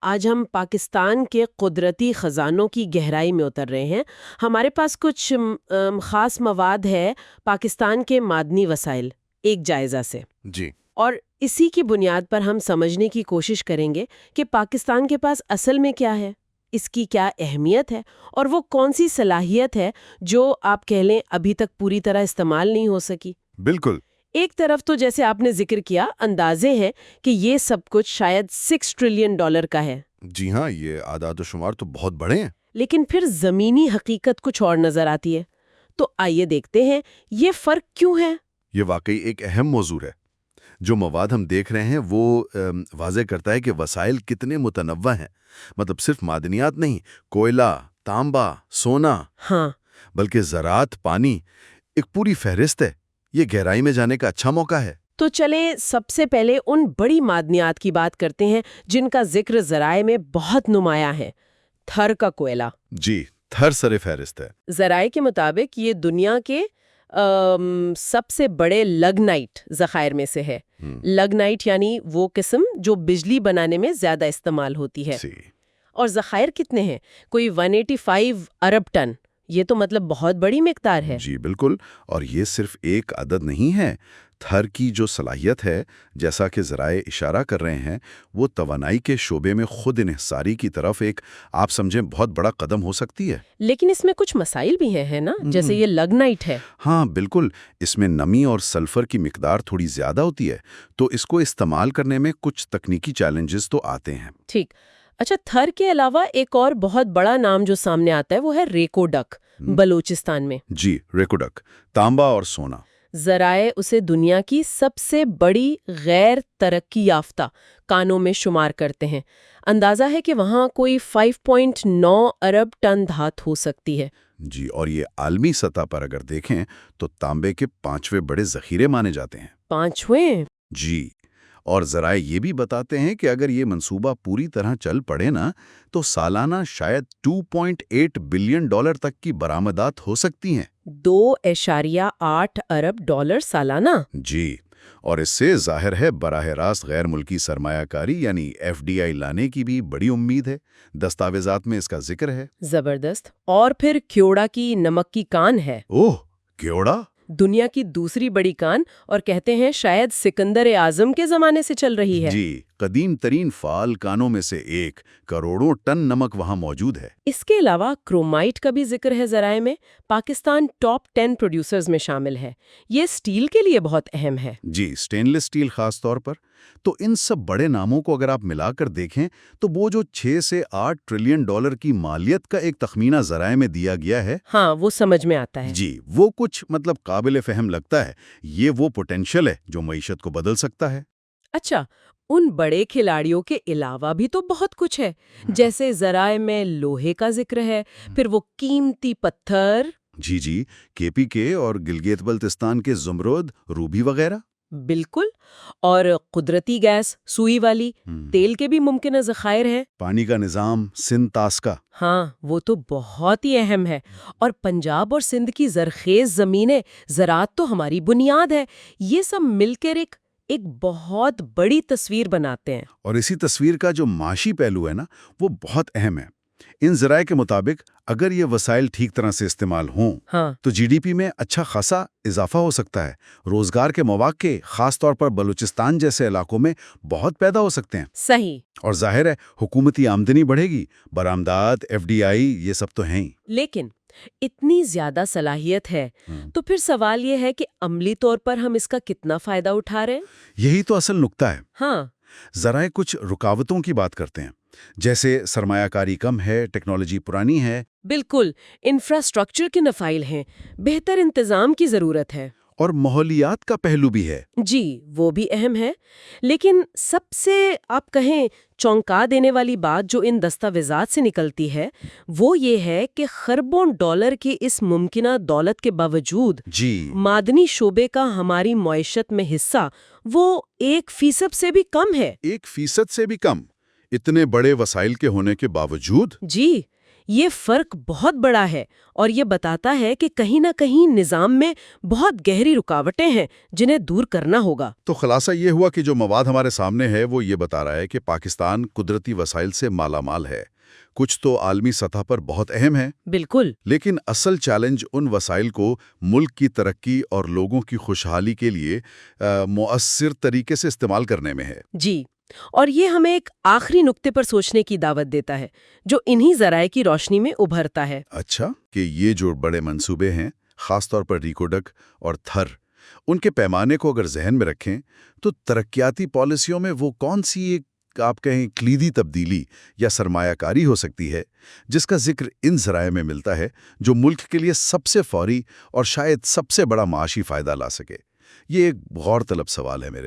آج ہم پاکستان کے قدرتی خزانوں کی گہرائی میں اتر رہے ہیں۔ ہمارے پاس کچھ خاص مواد ہے پاکستان کے معدنی وسائل، ایک جائزہ سے جی، اور اسی کی بنیاد پر ہم سمجھنے کی کوشش کریں گے کہ پاکستان کے پاس اصل میں کیا ہے، اس کی کیا اہمیت ہے اور وہ کون سی صلاحیت ہے جو آپ کہہ لیں ابھی تک پوری طرح استعمال نہیں ہو سکی۔ بالکل۔ ایک طرف تو جیسے آپ نے ذکر کیا اندازے ہیں کہ یہ سب کچھ شاید $6 ٹریلین کا ہے۔ جی ہاں، یہ اعداد و شمار تو بہت بڑے ہیں۔ لیکن پھر زمینی حقیقت کچھ اور نظر آتی ہے، تو آئیے دیکھتے ہیں یہ فرق کیوں ہے۔ یہ واقعی ایک اہم موضوع ہے۔ جو مواد ہم دیکھ رہے ہیں وہ واضح کرتا ہے کہ وسائل کتنے متنوع ہیں۔ مطلب صرف معدنیات نہیں، کوئلہ، تانبا، سونا، ہاں، بلکہ زراعت، پانی، ایک پوری فہرست ہے۔ یہ گہرائی میں جانے کا اچھا موقع ہے۔ تو چلیں سب سے پہلے ان بڑی معدنیات کی بات کرتے ہیں جن کا ذکر ذرائع میں بہت نمایاں ہے۔ تھر کا کوئلہ جی، تھر سر فہرست ہے۔ ذرائع کے مطابق یہ دنیا کے سب سے بڑے لگنائٹ ذخائر میں سے ہے۔ لگنائٹ یعنی وہ قسم جو بجلی بنانے میں زیادہ استعمال ہوتی ہے۔ اور ذخائر کتنے ہیں؟ کوئی 185 ارب ٹن۔ یہ تو مطلب بہت بڑی مقدار ہے۔ جی بالکل، اور یہ صرف ایک عدد نہیں ہے۔ تھر کی جو صلاحیت ہے، جیسا کہ ذرائع اشارہ کر رہے ہیں، وہ توانائی کے شعبے میں خود انحصاری کی طرف ایک آپ سمجھیں بہت بڑا قدم ہو سکتی ہے۔ لیکن اس میں کچھ مسائل بھی ہیں نا، جیسے یہ لگنائٹ ہے۔ ہاں بالکل، اس میں نمی اور سلفر کی مقدار تھوڑی زیادہ ہوتی ہے، تو اس کو استعمال کرنے میں کچھ تکنیکی چیلنجز تو آتے ہیں۔ ٹھیک۔ اچھا، تھر کے علاوہ ایک اور بہت بڑا نام جو سامنے آتا ہے وہ ہے ریکو ڈک، بلوچستان میں۔ جی، ریکو ڈک، تانبا اور سونا۔ ذرائع اسے دنیا کی سب سے بڑی غیر ترقی یافتہ کانوں میں شمار کرتے ہیں۔ اندازہ ہے کہ وہاں کوئی 5.9 ارب ٹن دھات ہو سکتی ہے۔ جی، اور یہ عالمی سطح پر اگر دیکھیں تو تانبے کے 5ویں بڑے ذخیرے مانے جاتے ہیں۔ 5ویں؟ جی، اور ذرائع یہ بھی بتاتے ہیں کہ اگر یہ منصوبہ پوری طرح چل پڑے نا تو سالانہ شاید $2.8 بلین تک کی برآمدات ہو سکتی ہیں۔ 2.8 ارب سالانہ؟ جی، اور اس سے ظاہر ہے براہ راست غیر ملکی سرمایہ کاری یعنی FDI لانے کی بھی بڑی امید ہے۔ دستاویزات میں اس کا ذکر ہے۔ زبردست۔ اور پھر کیوڑا کی نمک کی کان ہے۔ اوہ، کیوڑا؟ دنیا کی دوسری بڑی کان، اور کہتے ہیں شاید سکندر اعظم کے زمانے سے چل رہی ہے۔ جی، قدیم ترین فعال کانوں میں سے ایک، کروڑوں ٹن نمک وہاں موجود ہے۔ اس کے علاوہ کرومائٹ کا بھی ذکر ہے ذرائع میں۔ پاکستان ٹاپ 10 پروڈیوسرز میں شامل ہے۔ یہ سٹیل کے لیے بہت اہم ہے۔ جی، سٹین لیس سٹیل خاص طور پر۔ تو ان سب بڑے ناموں کو اگر آپ ملا کر دیکھیں تو وہ جو 6 سے 8 ٹریلین کی مالیت کا ایک تخمینہ ذرائع میں دیا گیا ہے، ہاں، وہ سمجھ میں آتا ہے۔ جی، وہ کچھ مطلب قابل فہم لگتا ہے۔ یہ وہ پوٹینشل ہے جو معیشت کو بدل سکتا ہے۔ اچھا، ان بڑے کھلاڑیوں کے علاوہ بھی تو بہت کچھ ہے، جیسے ذرائع میں لوہے کا ذکر ہے، پھر وہ قیمتی پتھر۔ جی، KPK اور گلگت بلتستان کے زمرد، روبی وغیرہ۔ بالکل، اور قدرتی گیس، سوئی والی، تیل کے بھی ممکنہ ذخائر ہیں۔ پانی کا نظام، سندھ تاسکا۔ ہاں، وہ تو بہت ہی اہم ہے۔ اور پنجاب اور سندھ کی زرخیز زمینیں، زراعت تو ہماری بنیاد ہے۔ یہ سب مل کر ایک بہت بڑی تصویر بناتے ہیں۔ اور اسی تصویر کا جو معاشی پہلو ہے نا، وہ بہت اہم ہے۔ ان ذرائع کے مطابق اگر یہ وسائل ٹھیک طرح سے استعمال ہوں تو GDP میں اچھا خاصا اضافہ ہو سکتا ہے۔ روزگار کے مواقع خاص طور پر بلوچستان جیسے علاقوں میں بہت پیدا ہو سکتے ہیں۔ صحیح۔ اور ظاہر ہے حکومتی آمدنی بڑھے گی، برآمدات، FDI، یہ سب تو ہیں ہی۔ لیکن اتنی زیادہ صلاحیت ہے تو پھر سوال یہ ہے کہ عملی طور پر ہم اس کا کتنا فائدہ اٹھا رہے ہیں؟ یہی تو اصل نکتہ ہے۔ ہاں، ذرائع کچھ رکاوٹوں کی بات کرتے ہیں، جیسے سرمایہ کاری کم ہے، ٹیکنالوجی پرانی ہے۔ بالکل، انفراسٹرکچر کے مسائل ہیں، بہتر انتظام کی ضرورت ہے۔ اور ماحولیات کا پہلو بھی ہے۔ جی، وہ بھی اہم ہے۔ لیکن سب سے آپ کہیں چونکا دینے والی بات جو ان دستاویزات سے نکلتی ہے وہ یہ ہے کہ خربوں ڈالر کی اس ممکنہ دولت کے باوجود معدنی شعبے کا ہماری معیشت میں حصہ وہ 1% سے بھی کم ہے۔ 1% سے بھی کم؟ اتنے بڑے وسائل کے ہونے کے باوجود؟ جی، یہ فرق بہت بڑا ہے اور یہ بتاتا ہے کہ کہیں نہ کہیں نظام میں بہت گہری رکاوٹیں ہیں جنہیں دور کرنا ہوگا۔ تو خلاصہ یہ ہوا کہ جو مواد ہمارے سامنے ہے وہ یہ بتا رہا ہے کہ پاکستان قدرتی وسائل سے مالا مال ہے، کچھ تو عالمی سطح پر بہت اہم ہیں، بالکل، لیکن اصل چیلنج ان وسائل کو ملک کی ترقی اور لوگوں کی خوشحالی کے لیے مؤثر طریقے سے استعمال کرنے میں ہے۔ جی، اور یہ ہمیں ایک آخری نقطے پر سوچنے کی دعوت دیتا ہے جو انہی ذرائع کی روشنی میں ابھرتا ہے۔ اچھا، کہ یہ جو بڑے منصوبے ہیں، خاص طور پر ریکوڈک اور تھر، ان کے پیمانے کو اگر ذہن میں رکھیں تو ترقیاتی پالیسیوں میں وہ کون سی ایک آپ کہیں کلیدی تبدیلی یا سرمایہ کاری ہو سکتی ہے جس کا ذکر ان ذرائع میں ملتا ہے، جو ملک کے لیے سب سے فوری اور شاید سب سے بڑا معاشی فائدہ لا سکے؟ یہ ایک غور طلب سوال ہے میرے